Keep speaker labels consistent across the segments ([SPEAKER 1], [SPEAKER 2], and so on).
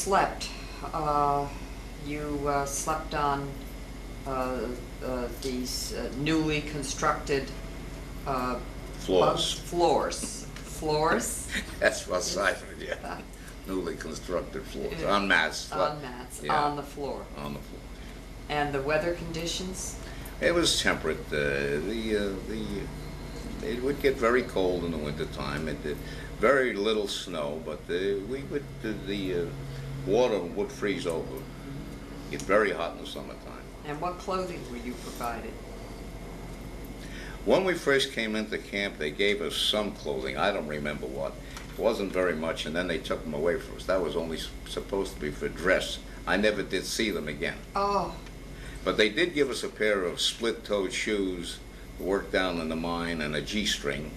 [SPEAKER 1] slept, you slept on these newly constructed
[SPEAKER 2] Floors.
[SPEAKER 1] Floors?
[SPEAKER 2] That's what I said, yeah. Newly constructed floors, on mats.
[SPEAKER 1] On mats,
[SPEAKER 2] Yeah.
[SPEAKER 1] on the floor.
[SPEAKER 2] On the floor.
[SPEAKER 1] And the weather conditions?
[SPEAKER 2] It was temperate. It would get very cold in the wintertime. It did very little snow, but the water would freeze over. Get very hot in the summertime.
[SPEAKER 1] And what clothing were you provided?
[SPEAKER 2] When we first came into camp, they gave us some clothing. I don't remember what. It wasn't very much, and then they took them away from us. That was only supposed to be for dress. I never did see them again.
[SPEAKER 1] Oh.
[SPEAKER 2] But they did give us a pair of split-toed shoes to work down in the mine and a G-string.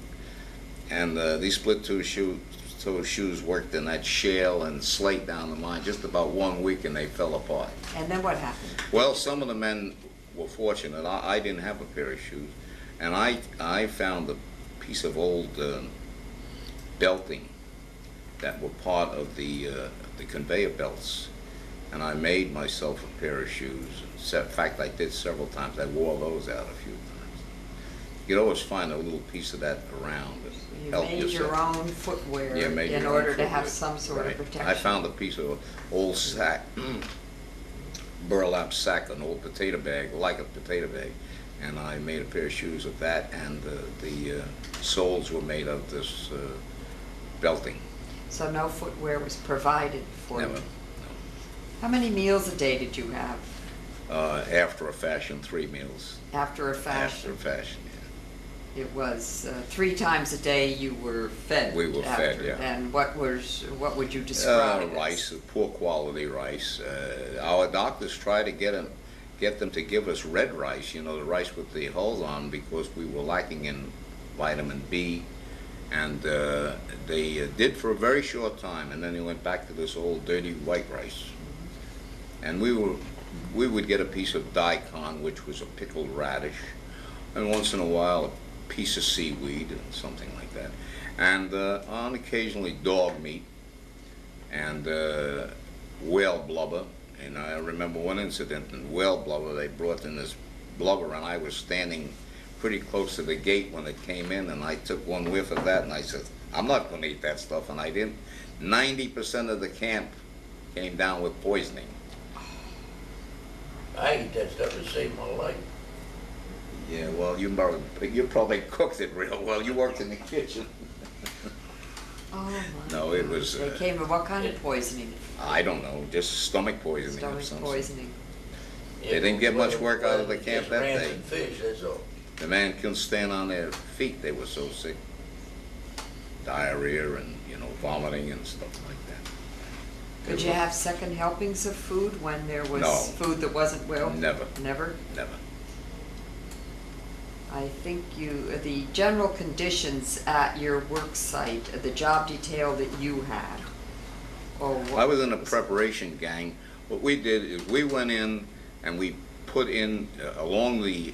[SPEAKER 2] And these split-toed shoes worked in that shale and slate down the mine just about 1 week, and they fell apart.
[SPEAKER 1] And then what happened?
[SPEAKER 2] Well, some of the men were fortunate. I didn't have a pair of shoes. And I found a piece of old belting that were part of the conveyor belts. And I made myself a pair of shoes. In fact, I did several times. I wore those out a few times. You could always find a little piece of that around.
[SPEAKER 1] You made your own footwear in order to have some sort of protection.
[SPEAKER 2] I found a piece of old sack, burlap sack, an old potato bag, like a potato bag, and I made a pair of shoes of that, and the soles were made of this belting.
[SPEAKER 1] So no footwear was provided for
[SPEAKER 2] Never.
[SPEAKER 1] you?
[SPEAKER 2] No.
[SPEAKER 1] How many meals a day did you have?
[SPEAKER 2] After a fashion, 3 meals.
[SPEAKER 1] After a fashion?
[SPEAKER 2] After a fashion, yeah.
[SPEAKER 1] It was 3 times a day you were fed.
[SPEAKER 2] We were fed, yeah.
[SPEAKER 1] And what would you describe it as?
[SPEAKER 2] Rice, poor quality rice. Our doctors tried to get them to give us red rice, you know, the rice with the hulls on, because we were lacking in vitamin B. And they did for a very short time, and then they went back to this old dirty white rice. And we would get a piece of daikon, which was a pickled radish, and once in a while a piece of seaweed and something like that, and on occasionally dog meat and whale blubber. And I remember one incident in whale blubber. They brought in this blubber, and I was standing pretty close to the gate when it came in, and I took one whiff of that, and I said, I'm not going to eat that stuff, and I didn't. 90% of the camp came down with poisoning.
[SPEAKER 3] I ate that stuff to save my life.
[SPEAKER 2] Yeah, well, you probably cooked it real well. You worked in the kitchen.
[SPEAKER 1] Oh my.
[SPEAKER 2] No, it was.
[SPEAKER 1] They came with what kind of poisoning?
[SPEAKER 2] I don't know, just stomach poisoning.
[SPEAKER 1] Stomach poisoning.
[SPEAKER 2] They didn't get much work out of the camp that day.
[SPEAKER 3] Rancid fish, that's all.
[SPEAKER 2] The man couldn't stand on their feet. They were so sick. Diarrhea and, vomiting and stuff like that.
[SPEAKER 1] Could you have second helpings of food when there was
[SPEAKER 2] No.
[SPEAKER 1] food that wasn't well?
[SPEAKER 2] Never.
[SPEAKER 1] Never?
[SPEAKER 2] Never.
[SPEAKER 1] I think the general conditions at your work site, the job detail that you had,
[SPEAKER 2] I was in a preparation gang. What we did is we went in and we put in along the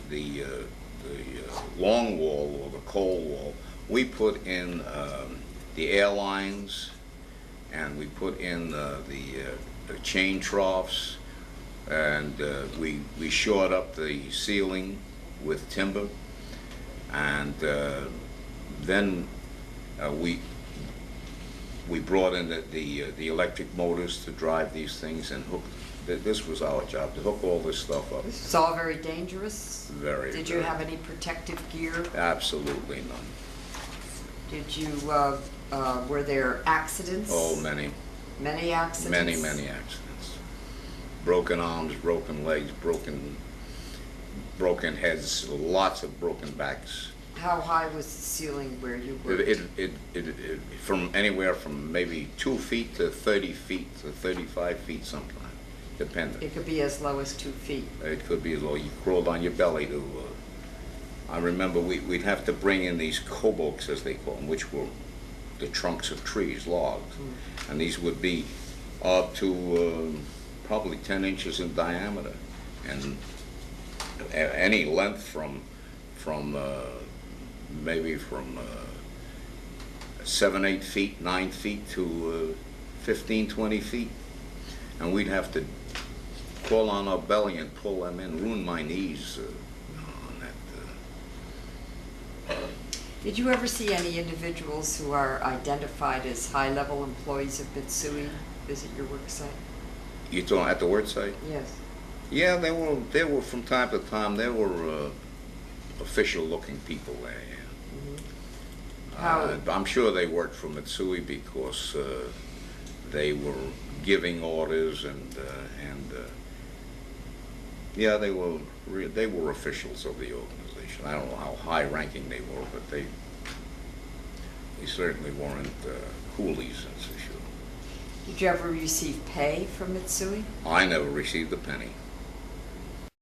[SPEAKER 2] long wall or the coal wall, we put in the airlines, and we put in the chain troughs, and we shored up the ceiling with timber, and then we brought in the electric motors to drive these things and hook. This was our job, to hook all this stuff up.
[SPEAKER 1] This was all very dangerous?
[SPEAKER 2] Very.
[SPEAKER 1] Did you have any protective gear?
[SPEAKER 2] Absolutely none.
[SPEAKER 1] Did you, were there accidents?
[SPEAKER 2] Oh, many.
[SPEAKER 1] Many accidents?
[SPEAKER 2] Many accidents. Broken arms, broken legs, broken heads, lots of broken backs.
[SPEAKER 1] How high was the ceiling where you were?
[SPEAKER 2] It from anywhere from maybe 2 feet to 30 feet to 35 feet sometimes, depending.
[SPEAKER 1] It could be as low as 2 feet.
[SPEAKER 2] It could be as low. You crawled on your belly to. I remember we'd have to bring in these koboks, as they call them, which were the trunks of trees, logs, and these would be up to probably 10 inches in diameter, and any length from maybe from 7, 8 feet, 9 feet to 15, 20 feet. and we'd have to crawl on our belly and pull them in, ruin my knees on that.
[SPEAKER 1] Did you ever see any individuals who are identified as high-level employees of Mitsui visit your work site?
[SPEAKER 2] You talking at the work site?
[SPEAKER 1] Yes.
[SPEAKER 2] Yeah, they were from time to time, there were official-looking people there, yeah.
[SPEAKER 1] How-
[SPEAKER 2] I'm sure they worked for Mitsui because they were giving orders and yeah, they were officials of the organization. I don't know how high-ranking they were, but they certainly weren't coolies, that's for sure.
[SPEAKER 1] Did you ever receive pay from Mitsui?
[SPEAKER 2] I never received a penny.